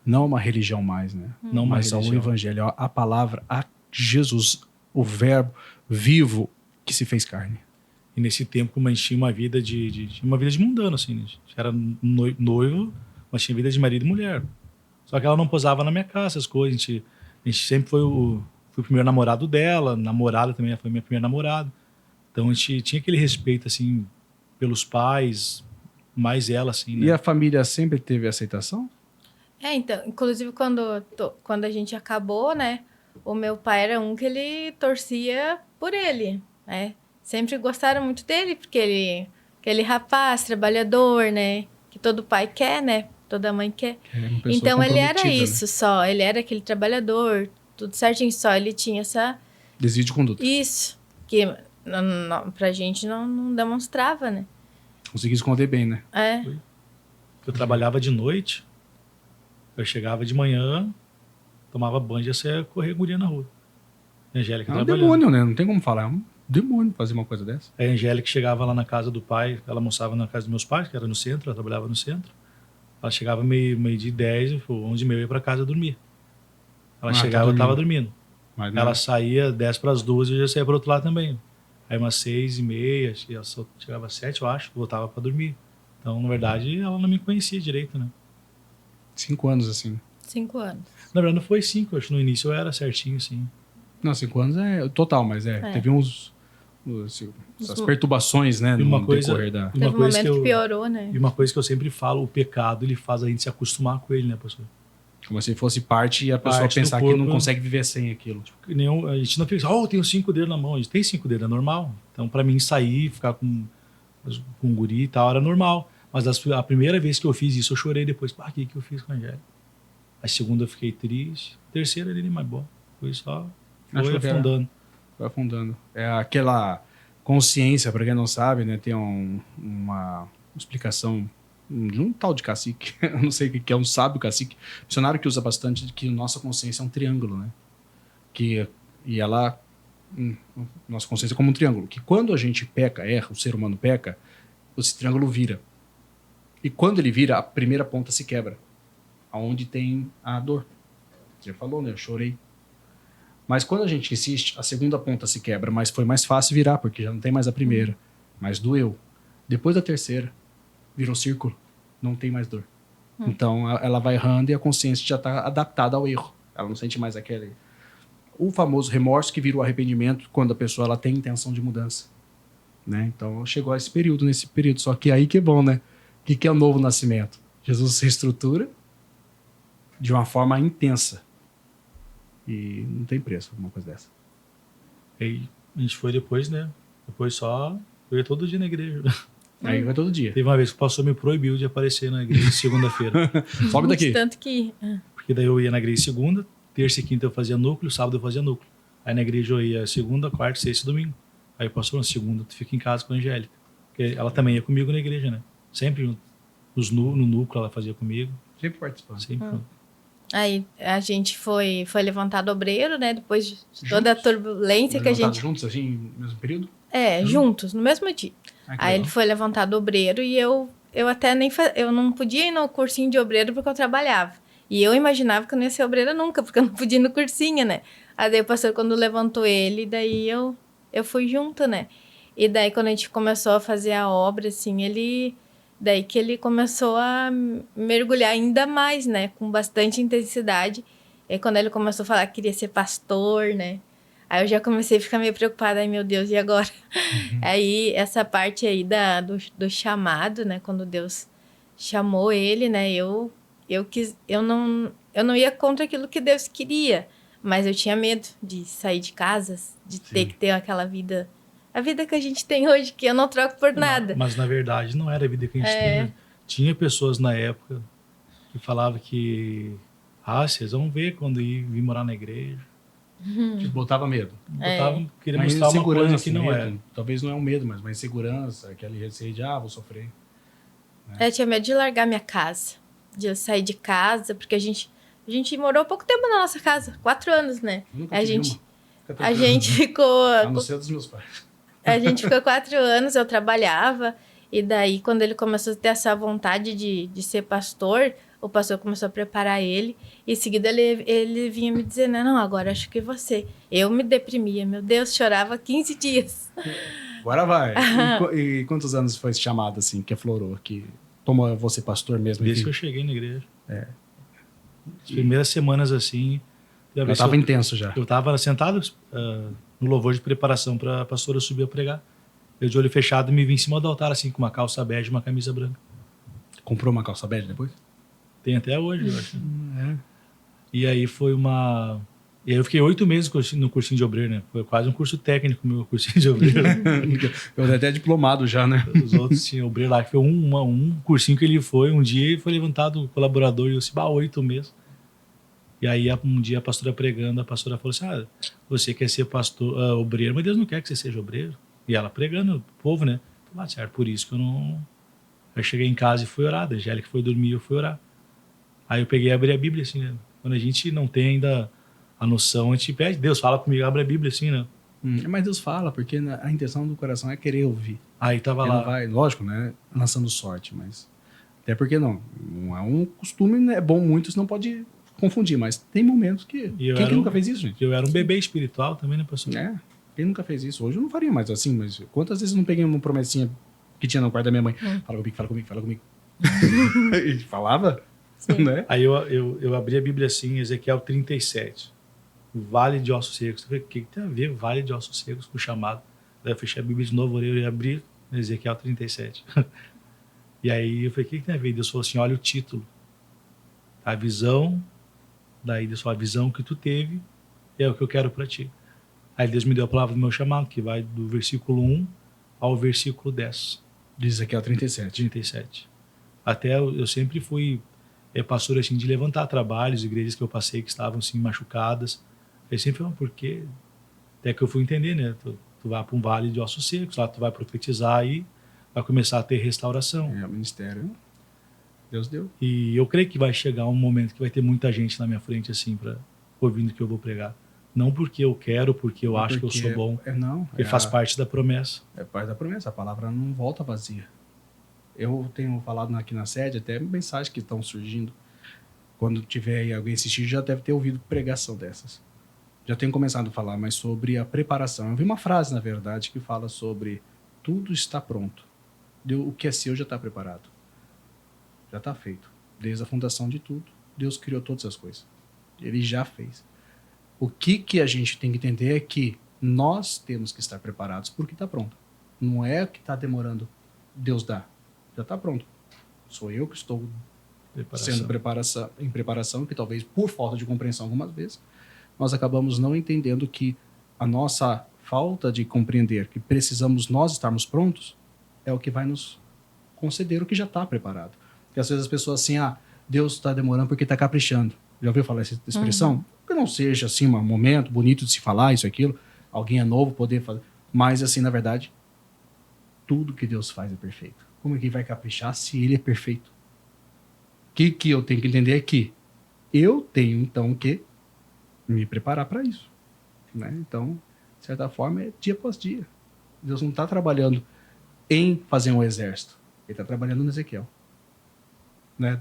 não uma religião mais, né? Não mais mas ao evangelho, a palavra, a Jesus, o verbo vivo que se fez carne. E nesse tempo, como a gente tinha uma vida de mundano, assim, né? A gente era noivo, mas tinha vida de marido e mulher. Só que ela não posava na minha casa, essas coisas. A gente sempre foi o primeiro namorado dela, namorada também foi minha primeira namorada. Então a gente tinha aquele respeito, assim, pelos pais, mais ela, assim, né? E a família sempre teve aceitação? Então, inclusive quando a gente acabou, né? O meu pai era um que ele torcia por ele, né? Sempre gostaram muito dele, porque ele... Aquele rapaz trabalhador, né? Que todo pai quer, né? Toda mãe quer. Então ele era isso, né? Só. Ele era aquele trabalhador, tudo certinho, só. Ele tinha essa... Desvio de conduta. Isso. Que pra gente não demonstrava, né? Consegui esconder bem, né? Eu trabalhava de noite, eu chegava de manhã, tomava banho e ia sair correr guria na rua. A Angélica trabalhando. Demônio, né? Não tem como falar. É um demônio fazer uma coisa dessa. A Angélica chegava lá na casa do pai, ela almoçava na casa dos meus pais, que era no centro, ela trabalhava no centro. Ela chegava meio-dia 10, 11h30, ia pra casa dormir. Ela chegava, eu tava dormindo. Ela saía 10:50 e eu já saía pro outro lado também. Aí umas 6h30, ela só chegava às 7, eu acho, voltava pra dormir. Então, na verdade, ela não me conhecia direito, né? 5 anos, assim. 5 anos. Na verdade, não foi 5, acho que no início eu era certinho, assim. Não, 5 anos é total, mas teve as perturbações, né? No decorrer da... Teve um momento que piorou, né? E uma coisa que eu sempre falo, o pecado, ele faz a gente se acostumar com ele, né, pastor? Como se fosse parte e a pessoa Parte do pensar que corpo, não né? consegue viver sem aquilo. A gente não fica assim, eu tenho 5 dedos na mão. A gente tem 5 dedos, é normal. Então, para mim, sair, ficar com um guri e tal, era normal. Mas a primeira vez que eu fiz isso, eu chorei depois. O que eu fiz com a Angélica? A segunda eu fiquei triste. A terceira ali, mais boa. Foi só... Foi afundando. Foi afundando. É aquela consciência, para quem não sabe, né? Tem uma explicação de um tal de cacique, eu não sei o que é, um sábio cacique, missionário que usa bastante, de que nossa consciência é um triângulo, né? E ela, nossa consciência é como um triângulo, que quando a gente peca, erra, o ser humano peca, esse triângulo vira. E quando ele vira, a primeira ponta se quebra, aonde tem a dor. Você falou, né? Eu chorei. Mas quando a gente insiste, a segunda ponta se quebra, mas foi mais fácil virar, porque já não tem mais a primeira. Mas doeu. Depois da terceira, virou círculo, não tem mais dor. Então ela vai errando e a consciência já está adaptada ao erro. Ela não sente mais aquele... O famoso remorso que vira o arrependimento quando a pessoa ela tem intenção de mudança. Né? Então chegou a nesse período. Só que aí que é bom, né? O que é o novo nascimento? Jesus se reestrutura de uma forma intensa. E não tem preço uma coisa dessa. Aí a gente foi depois, né? Depois só... Eu ia todo dia na igreja. Aí vai todo dia. Teve uma vez que o pastor me proibiu de aparecer na igreja segunda-feira. Sobe daqui. Tanto que... Porque daí eu ia na igreja segunda, terça e quinta eu fazia núcleo, sábado eu fazia núcleo. Aí na igreja eu ia segunda, quarta, sexta e domingo. Aí o pastor, na segunda, tu fica em casa com a Angélica. Porque ela também ia comigo na igreja, né? Sempre junto. No núcleo ela fazia comigo. Sempre participando. Sempre junto. Aí a gente foi levantado obreiro, né? Depois de toda a turbulência que a gente... juntos, assim, no mesmo período? Juntos, no mesmo dia. Aí ele foi levantado obreiro e eu até eu não podia ir no cursinho de obreiro porque eu trabalhava. E eu imaginava que eu não ia ser obreira nunca, porque eu não podia ir no cursinho, né? Aí daí o pastor, quando levantou ele, daí eu fui junto, né? E daí quando a gente começou a fazer a obra, assim, daí que ele começou a mergulhar ainda mais, né? Com bastante intensidade. E quando ele começou a falar que queria ser pastor, né? Aí eu já comecei a ficar meio preocupada. Ai, meu Deus, e agora? Aí, essa parte aí do chamado, né? Quando Deus chamou ele, né? Eu não ia contra aquilo que Deus queria. Mas eu tinha medo de sair de casa, de ter que ter aquela vida... A vida que a gente tem hoje, que eu não troco por nada. Mas, na verdade, não era a vida que a gente tinha. Tinha pessoas na época que falavam que... vocês vão ver quando vir morar na igreja. Te botava medo. Queria mostrar uma coisa que não medo. era. Talvez não é um medo, mas uma insegurança, aquele receio de, vou sofrer. Eu tinha medo de largar minha casa, de eu sair de casa, porque a gente morou pouco tempo na nossa casa, 4 anos, né? A gente ficou... A não ser dos meus pais. A gente ficou 4 anos, eu trabalhava, e daí quando ele começou a ter essa vontade de ser pastor, o pastor começou a preparar ele, e em seguida ele vinha me dizer, não, agora acho que você. Eu me deprimia, meu Deus, chorava 15 dias. Agora vai. E quantos anos foi esse chamado, assim, que aflorou, que tomou você pastor mesmo? Desde que eu cheguei na igreja. As primeiras semanas, assim... Eu estava intenso já. Eu estava sentado no louvor de preparação para a pastora subir a pregar. Eu de olho fechado me vi em cima do altar, assim, com uma calça bege e uma camisa branca. Comprou uma calça bege depois? Tem até hoje, eu acho. E aí foi uma... E aí eu fiquei 8 meses no cursinho de obreiro, né? Foi quase um curso técnico, meu cursinho de obreiro. Eu até diplomado já, né? Os outros tinham obreiro lá, que foi um cursinho que ele foi. Um dia ele foi levantado o colaborador e eu disse, 8 meses. E aí um dia a pastora pregando, a pastora falou assim, você quer ser pastor, obreiro, mas Deus não quer que você seja obreiro. E ela pregando o povo, né? Certo, por isso que eu não... Aí cheguei em casa e fui orar, a Angélica foi dormir, eu fui orar. Aí eu peguei e abri a Bíblia, assim, né? Quando a gente não tem ainda a noção, a gente pede, Deus fala comigo, abre a Bíblia, assim, né? Mas Deus fala, porque a intenção do coração é querer ouvir. Aí tava Ele lá. não vai, lógico, né? Lançando sorte, mas... Até porque não é um costume, né? É bom muito, não pode confundir, mas tem momentos que... Quem que nunca fez isso, gente? Eu era um bebê espiritual também, né, pastor? Quem nunca fez isso? Hoje eu não faria mais assim, mas quantas vezes eu não peguei uma promessinha que tinha no quarto da minha mãe? Fala comigo. E falava, né? Aí eu abri a Bíblia assim, Ezequiel 37. Vale de ossos secos. Eu falei, o que tem a ver Vale de ossos secos com o chamado? Daí eu fechei a Bíblia de novo, orei e abri Ezequiel 37. E aí eu falei, o que tem a ver? Deus falou assim, olha o título. A visão Daí Deus falou, a visão que tu teve é o que eu quero para ti. Aí Deus me deu a palavra do meu chamado, que vai do versículo 1 ao versículo 10. Diz aqui, ó, 37. 37. Até eu sempre fui pastor assim, de levantar trabalhos, igrejas que eu passei que estavam assim, machucadas. Eu sempre falei, por quê? Até que eu fui entender, né? Tu vai para um vale de ossos secos, lá tu vai profetizar e vai começar a ter restauração. É o ministério. Deus deu. E eu creio que vai chegar um momento que vai ter muita gente na minha frente, assim, ouvindo o que eu vou pregar. Não porque eu quero, porque eu acho que eu sou bom. Não. Porque faz parte da promessa. É parte da promessa. A palavra não volta vazia. Eu tenho falado aqui na sede, até mensagens que estão surgindo. Quando tiver aí alguém assistindo, já deve ter ouvido pregação dessas. Já tenho começado a falar mais sobre a preparação. Eu vi uma frase, na verdade, que fala sobre tudo está pronto. O que é seu já está preparado. Já está feito. Desde a fundação de tudo, Deus criou todas as coisas. Ele já fez. O que a gente tem que entender é que nós temos que estar preparados porque está pronto. Não é o que está demorando. Deus dá. Já está pronto. Sou eu que estou sendo em preparação, que talvez por falta de compreensão algumas vezes, nós acabamos não entendendo que a nossa falta de compreender que precisamos nós estarmos prontos é o que vai nos conceder o que já está preparado. Porque às vezes as pessoas assim, Deus está demorando porque está caprichando. Já ouviu falar essa expressão? Uhum. Que não seja assim um momento bonito de se falar isso, aquilo, alguém é novo poder fazer, mas assim, na verdade, tudo que Deus faz é perfeito. Como é que vai caprichar se ele é perfeito? O que eu tenho que entender é que eu tenho então que me preparar para isso, né? Então, de certa forma, é dia após dia. Deus não está trabalhando em fazer um exército. Ele está trabalhando no Ezequiel, né?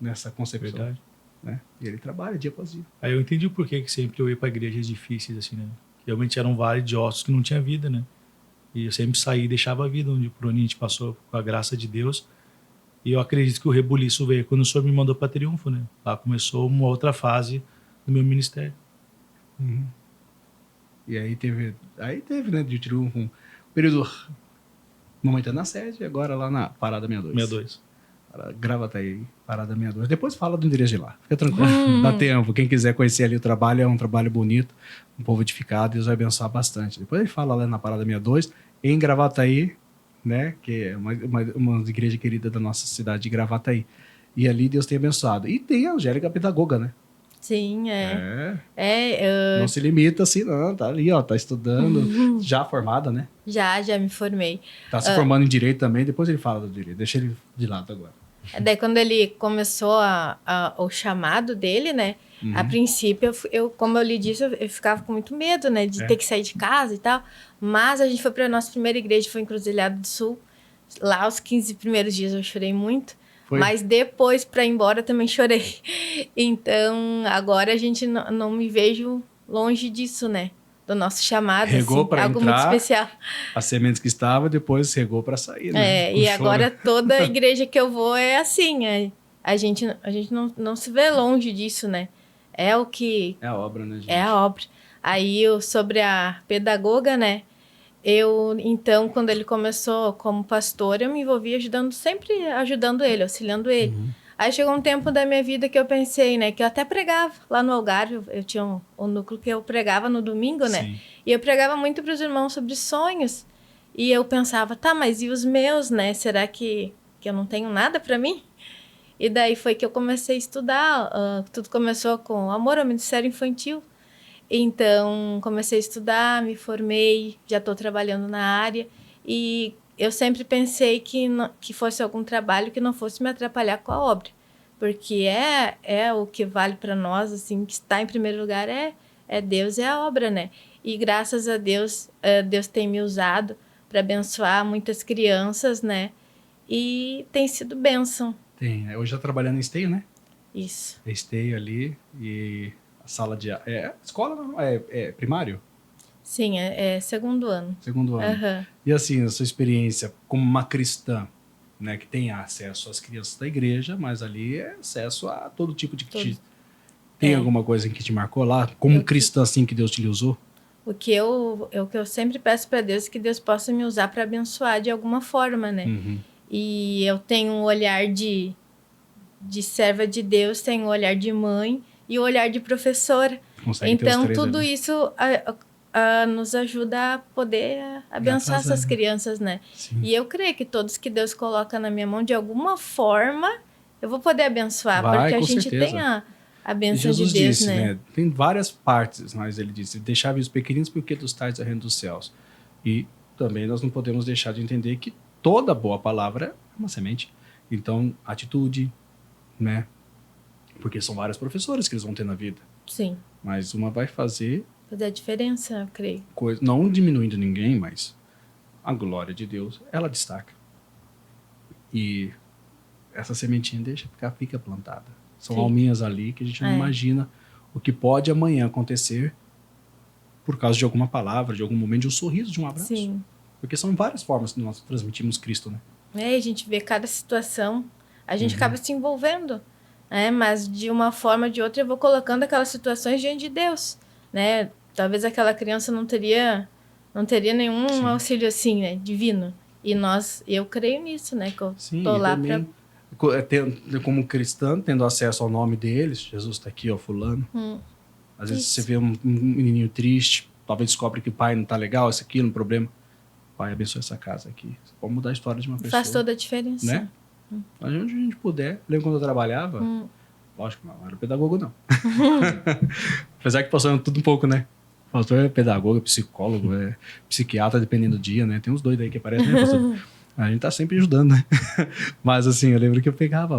Nessa concepção. Verdade. Né? E ele trabalha dia após dia. Aí eu entendi o porquê que sempre eu ia para igrejas difíceis, assim, né? Realmente era um vale de ossos que não tinha vida, né? E eu sempre saía e deixava a vida por onde a gente passou com a graça de Deus. E eu acredito que o rebuliço veio quando o Senhor me mandou para Triunfo, né? Lá começou uma outra fase do meu ministério. Uhum. E aí teve, né, de Triunfo, um período momentâneo na sede, agora lá na Parada 62. 62. Gravataí, Parada 62. Depois fala do endereço de lá. Fica tranquilo. Dá tempo. Quem quiser conhecer ali o trabalho, é um trabalho bonito, um povo edificado, Deus vai abençoar bastante. Depois ele fala lá na Parada 62, em Gravataí, né, que é uma igreja querida da nossa cidade de Gravataí. E ali Deus tem abençoado. E tem a Angélica Pedagoga, né? Sim, Não se limita assim, não. Tá ali, ó, tá estudando, já formada, né? Já me formei. Tá se formando em Direito também, depois ele fala do Direito. Deixa ele de lado agora. Daí quando ele começou o chamado dele, né? A princípio, como eu lhe disse, eu ficava com muito medo, né? De ter que sair de casa e tal. Mas a gente foi para a nossa primeira igreja, foi em Encruzilhada do Sul. Lá, os 15 primeiros dias eu chorei muito. Foi. Mas depois, para ir embora, também chorei. Então, agora a gente não me vejo longe disso, né? Do nosso chamado, regou assim, para algo entrar, muito especial. As sementes que estavam, depois regou para sair, né? E agora toda igreja que eu vou é assim, a gente não se vê longe disso, né? É o que... É a obra, né, gente? É a obra. Aí, sobre a pedagoga, né? Então, quando ele começou como pastor, eu me envolvi sempre ajudando ele, auxiliando ele. Aí chegou um tempo da minha vida que eu pensei, né? Que eu até pregava lá no Algarve. Eu tinha um núcleo que eu pregava no domingo, né? Sim. E eu pregava muito para os irmãos sobre sonhos. E eu pensava, tá, mas e os meus, né? Será que eu não tenho nada para mim? E daí foi que eu comecei a estudar. Tudo começou com amor ao Ministério Infantil. Então, comecei a estudar, me formei, já estou trabalhando na área. E eu sempre pensei que fosse algum trabalho que não fosse me atrapalhar com a obra. Porque é o que vale para nós, assim, que está em primeiro lugar é Deus e a obra, né? E graças a Deus, Deus tem me usado para abençoar muitas crianças, né? E tem sido bênção. Tem. Hoje está trabalhando em Esteio, né? Isso. Esteio ali e a sala de... escola não? É primário? Sim, é segundo ano. Segundo ano. Uhum. E assim, a sua experiência como uma cristã, né, que tem acesso às crianças da igreja, mas ali é acesso a todo tipo de... Tem alguma coisa em que te marcou lá? Como cristã, assim, que Deus te usou? O que eu sempre peço para Deus é que Deus possa me usar para abençoar de alguma forma, né? E eu tenho um olhar de serva de Deus, tenho um olhar de mãe e o olhar de professora. Consegue ter os Então, três tudo ali. isso nos ajuda a poder abençoar atrasar, essas né? crianças, né? Sim. E eu creio que todos que Deus coloca na minha mão, de alguma forma, eu vou poder abençoar. Vai, porque a com gente certeza. tem a E bênção Jesus de Deus, disse, né? tem várias partes, mas ele disse, deixai os pequeninos porque dos tais é o reino dos céus. E também nós não podemos deixar de entender que toda boa palavra é uma semente. Então, atitude, né? Porque são vários professores que eles vão ter na vida. Sim. Mas uma vai fazer Fazer a diferença, eu creio. coisa, não diminuindo ninguém, mas a glória de Deus, ela destaca. E essa sementinha fica plantada. São Sim. alminhas ali que a gente não É. imagina o que pode amanhã acontecer por causa de alguma palavra, de algum momento, de um sorriso, de um abraço. Sim. Porque são várias formas que nós transmitimos Cristo, né? A gente vê cada situação, a gente acaba se envolvendo, né? Mas de uma forma ou de outra eu vou colocando aquelas situações diante de Deus, né? Talvez aquela criança não teria nenhum Sim. auxílio assim, né? Divino. E eu creio nisso, né? Que eu Sim, tô e lá também, como cristão, tendo acesso ao nome deles, Jesus está aqui, ó, fulano. Às vezes Isso. você vê um menininho triste, talvez descobre que o pai não tá legal, isso aqui, um problema. Pai, abençoa essa casa aqui. Você pode mudar a história de uma pessoa. Faz toda a diferença. Né? Onde a gente puder. Lembro quando eu trabalhava, lógico, não era pedagogo, não. Apesar que passou tudo um pouco, né? Pastor é pedagogo, é psicólogo, é psiquiatra, dependendo do dia, né? Tem uns doidos aí que aparecem, né, pastor? A gente tá sempre ajudando, né? Mas assim, eu lembro que eu pegava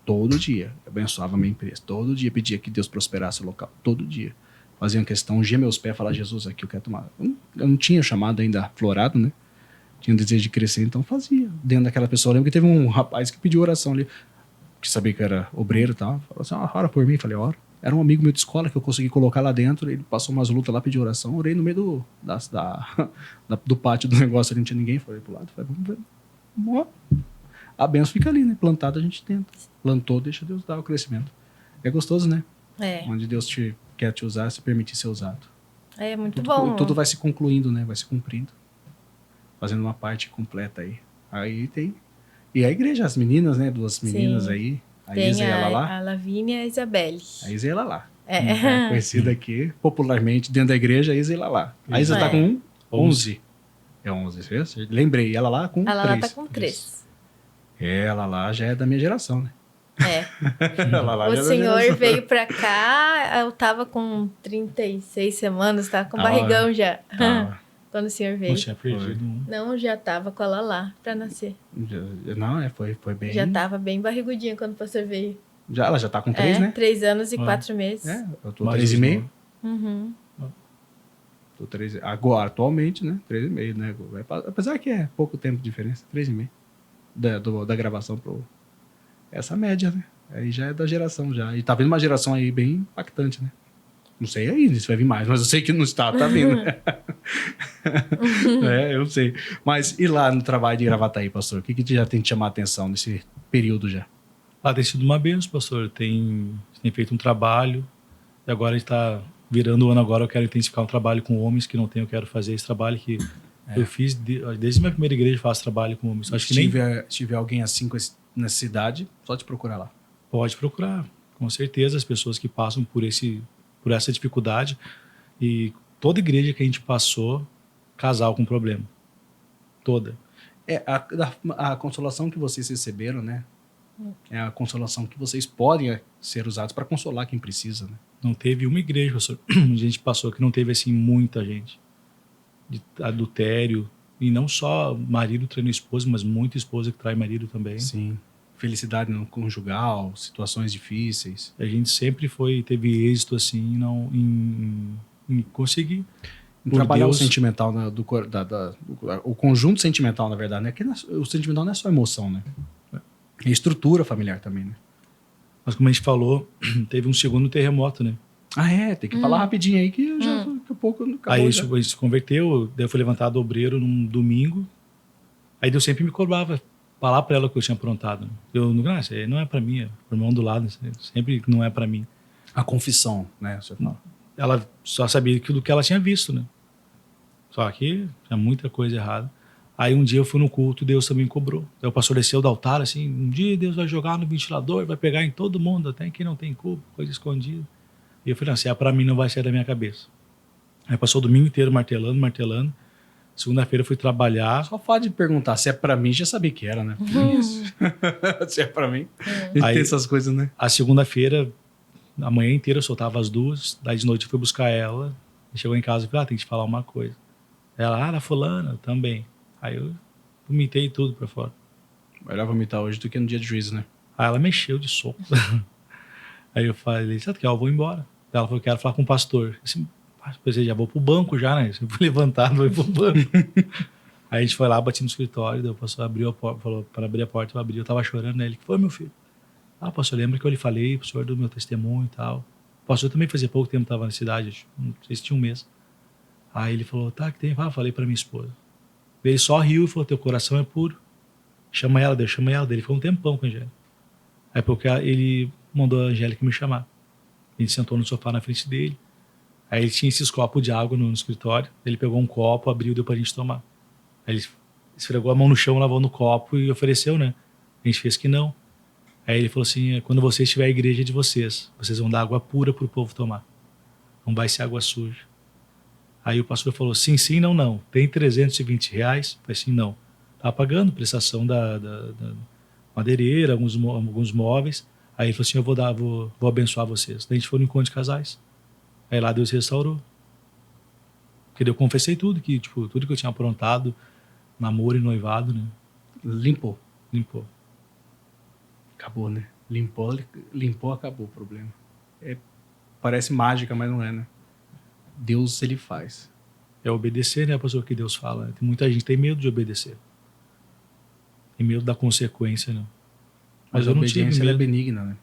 todo dia, eu abençoava a minha empresa, todo dia pedia que Deus prosperasse o local, todo dia. Fazia uma questão, ungia meus pés, falar, Jesus, aqui eu quero tomar. Eu não tinha chamado ainda florado, né? Tinha um desejo de crescer, então fazia. Dentro daquela pessoa, eu lembro que teve um rapaz que pediu oração ali, que sabia que eu era obreiro e tal, falou assim, ora por mim, falei, ora. Era um amigo meu de escola que eu consegui colocar lá dentro, ele passou umas lutas lá, pediu oração, orei no meio do pátio do negócio, ali não tinha ninguém, falei pro lado, falei, vamos ver. A benção fica ali, né? Plantada a gente tenta. Plantou, deixa Deus dar o crescimento. É gostoso, né? É. Onde Deus quer te usar, se permitir ser usado. É muito bom. Tudo vai se concluindo, né? Vai se cumprindo. Fazendo uma parte completa aí. Aí tem... E a igreja, as meninas, né? Duas meninas aí. A Tem Isa e a Lala. a Lavínia e a Isabelle. A Isa e a Lala. É. Conhecida aqui, popularmente, dentro da igreja, a Isa e a Lala. A Isa tá com 11. É 11, fez? Lembrei. Ela lá com 3. A Lala tá com 3. Ela lá já é da minha geração, né? É. Ela lá O já é da minha senhor geração. veio pra cá, eu tava com 36 semanas, tava com barrigão já. Tá. Quando o senhor Não veio. tinha perdido um. Não, já tava com a Lala pra nascer. Não, foi bem... Já tava bem barrigudinha quando o pastor veio. Ela já tá com 3, né? 3 anos e 4 meses. É, eu tô Mais 3,5. Uhum. Tô 3, agora, atualmente, né? 3,5, né? Apesar que é pouco tempo de diferença, 3,5. Da gravação pro... Essa média, né? Aí já é da geração já. E tá vindo uma geração aí bem impactante, né? Não sei ainda se vai vir mais, mas eu sei que não está, tá vindo. Eu sei. Mas e lá no trabalho de Gravataí, pastor? O que já tem te chamado a atenção nesse período já? Tem sido uma benção, pastor. Tem feito um trabalho. E agora está virando o ano agora. Eu quero intensificar um trabalho com homens que não tenho. Eu quero fazer esse trabalho que eu fiz desde a minha primeira igreja. Faço trabalho com homens. Acho que se tiver alguém assim nessa cidade, só te procurar lá. Pode procurar. Com certeza, as pessoas que passam por essa dificuldade. E toda igreja que a gente passou, casal com problema. Toda. A consolação que vocês receberam, né? É a consolação que vocês podem ser usados para consolar quem precisa, né? Não teve uma igreja, pastor, onde a gente passou que não teve assim muita gente. De adultério. E não só marido traindo esposa, mas muita esposa que trai marido também. Sim. Felicidade no conjugal, situações difíceis. A gente sempre teve êxito assim em conseguir. Trabalhar Deus, o sentimental, o conjunto sentimental, na verdade, né? O sentimental não é só emoção, né? É estrutura familiar também, né? Mas como a gente falou, teve um segundo terremoto, né? Tem que falar rapidinho aí que já daqui a pouco acabou. Aí a gente se converteu, daí foi levantado obreiro num domingo. Aí Deus sempre me cobrava falar para ela o que eu tinha aprontado. Eu isso aí não é para mim, é pro irmão do lado, sempre não é para mim. A confissão, né? Você fala. Ela só sabia aquilo que ela tinha visto, né? Só que tinha muita coisa errada. Aí um dia eu fui no culto e Deus também cobrou. Aí o pastor desceu do altar assim, um dia Deus vai jogar no ventilador, vai pegar em todo mundo, até quem não tem culpa, coisa escondida. E eu falei, não, se é pra mim não vai sair da minha cabeça. Aí passou o domingo inteiro martelando. Segunda-feira eu fui trabalhar. Só pode perguntar se é pra mim, já sabia que era, né? Isso. Se é pra mim. E Aí, tem essas coisas, né? A segunda-feira, a manhã inteira eu soltava as 2, daí de noite eu fui buscar ela, e chegou em casa e falei, tem que te falar uma coisa. Ela, da fulana, também. Aí eu vomitei tudo pra fora. Melhor vomitar hoje do que no dia de juízo, né? Aí ela mexeu de soco. Aí eu falei, sabe o que? Eu vou embora. Ela falou, quero falar com o pastor. Assim, pensei, já vou pro banco já, né? Eu fui levantado, vou pro banco. Aí a gente foi lá, bati no escritório, daí o pastor abriu a porta, falou para abrir a porta, eu abri, eu tava chorando, né? Ele, que foi, meu filho? Ah, pastor, lembra que eu lhe falei pro senhor do meu testemunho e tal. O pastor também fazia pouco tempo, tava na cidade, não sei se tinha um mês. Aí ele falou, tá, que tem? Ah, falei pra minha esposa. Ele só riu e falou, teu coração é puro. Chama ela, Deus, chama ela. Ele ficou um tempão com a Angélica. Aí porque ele mandou a Angélica me chamar. A gente sentou no sofá na frente dele. Aí ele tinha esses copos de água no escritório. Ele pegou um copo, abriu e deu pra gente tomar. Aí ele esfregou a mão no chão, lavou no copo e ofereceu, né? A gente fez que não. Aí ele falou assim, quando vocês estiver a igreja de vocês vão dar água pura pro povo tomar. Não vai ser água suja. Aí o pastor falou, sim, não. Tem R$320? Eu falei assim, não. Tava pagando prestação da madeireira, alguns móveis. Aí ele falou assim, eu vou abençoar vocês. Daí a gente foi no encontro de casais. Aí lá Deus restaurou. Porque eu confessei tudo, tudo que eu tinha aprontado, namoro e noivado, né? Limpou. Acabou, né? Limpou, acabou o problema. Parece mágica, mas não é, né? Deus, ele faz. É obedecer, né, pastor, que Deus fala. Tem muita gente que tem medo de obedecer. Tem medo da consequência, né? Mas eu a não tive obediência medo. é benigna, né?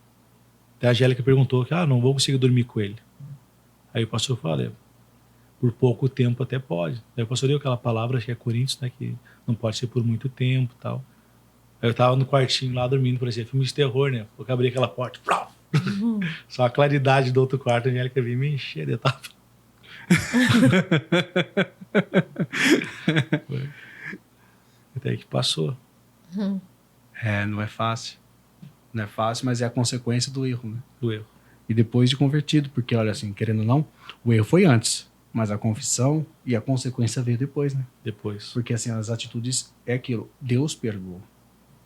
Até a Angélica perguntou que, não vou conseguir dormir com ele. Aí o pastor falou, por pouco tempo até pode. Aí o pastor deu aquela palavra, acho que é Coríntios, né, que não pode ser por muito tempo e tal. Aí eu tava no quartinho lá dormindo, parecia filme de terror, né? Eu abri aquela porta, só a claridade do outro quarto, a Angélica veio me encher de tapa. Até que passou. Não é fácil. Não é fácil, mas é a consequência do erro, né? Do erro. E depois de convertido, porque olha assim, querendo ou não, o erro foi antes, mas a confissão e a consequência veio depois, né? Depois. Porque assim, as atitudes é aquilo, Deus perdoou.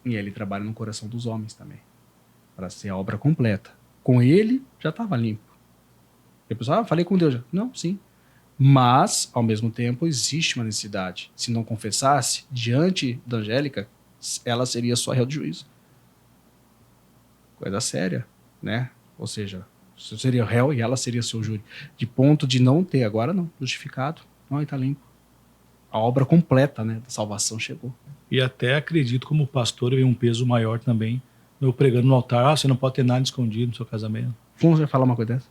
E ele trabalha no coração dos homens também, para ser a obra completa. Com ele, já estava limpo. E a pessoa, falei com Deus já. Não, sim. Mas, ao mesmo tempo, existe uma necessidade. Se não confessasse, diante da Angélica, ela seria só réu de juízo. Coisa séria, né? Ou seja, você seria réu e ela seria seu júri. De ponto de não ter, agora não, justificado. Não, ele tá limpo. A obra completa, né, da salvação chegou. E até acredito, como pastor, veio um peso maior também. Eu pregando no altar, você não pode ter nada escondido no seu casamento. Como você vai falar uma coisa dessa?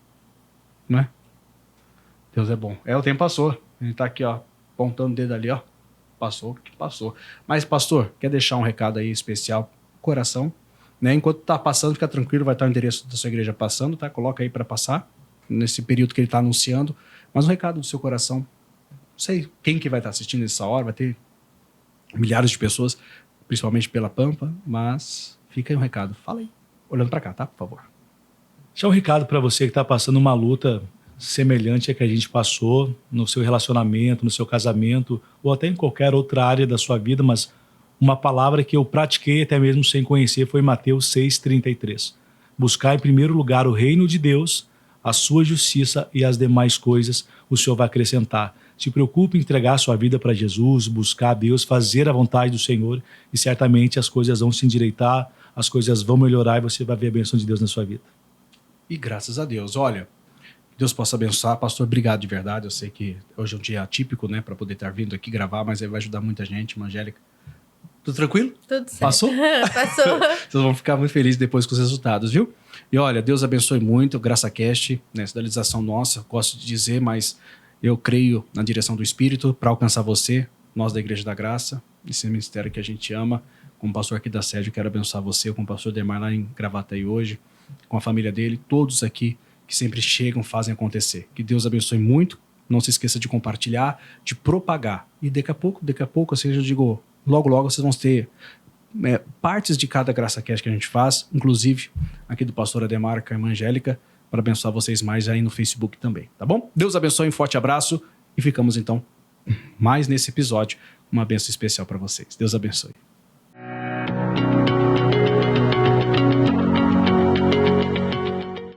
Não é? Deus é bom. O tempo passou. Ele tá aqui, ó, apontando o dedo ali, ó. Passou. Mas, pastor, quer deixar um recado aí especial? Coração. Né? Enquanto tá passando, fica tranquilo, vai estar o endereço da sua igreja passando, tá? Coloca aí para passar, nesse período que ele tá anunciando. Mas um recado do seu coração. Não sei quem que vai estar assistindo nessa hora, vai ter milhares de pessoas, principalmente pela Pampa, mas fica aí um recado. Fala aí. Olhando para cá, tá? Por favor. Deixa um recado para você que tá passando uma luta semelhante à que a gente passou no seu relacionamento, no seu casamento, ou até em qualquer outra área da sua vida, mas uma palavra que eu pratiquei até mesmo sem conhecer foi Mateus 6,33. Buscar em primeiro lugar o reino de Deus, a sua justiça e as demais coisas o Senhor vai acrescentar. Se preocupe em entregar sua vida para Jesus, buscar a Deus, fazer a vontade do Senhor e certamente as coisas vão se endireitar, as coisas vão melhorar e você vai ver a bênção de Deus na sua vida. E graças a Deus. Olha, Deus possa abençoar. Pastor, obrigado de verdade. Eu sei que hoje é um dia atípico, né, para poder estar vindo aqui gravar, mas aí vai ajudar muita gente, Angélica. Tudo tranquilo? Tudo certo. Passou? Passou. Vocês vão ficar muito felizes depois com os resultados, viu? E olha, Deus abençoe muito, GraçaCast, né, cidadanização nossa, gosto de dizer, mas eu creio na direção do Espírito para alcançar você, nós da Igreja da Graça, esse ministério que a gente ama. Como pastor aqui da sede, eu quero abençoar você, com o pastor Demar lá em Gravataí hoje, com a família dele, todos aqui que sempre chegam, fazem acontecer. Que Deus abençoe muito. Não se esqueça de compartilhar, de propagar. E daqui a pouco, assim, eu digo, logo, logo vocês vão ter partes de cada GraçaCast que a gente faz, inclusive aqui do pastor Ademar com a irmã Angélica, para abençoar vocês mais aí no Facebook também, tá bom? Deus abençoe, um forte abraço e ficamos então mais nesse episódio, uma bênção especial para vocês. Deus abençoe.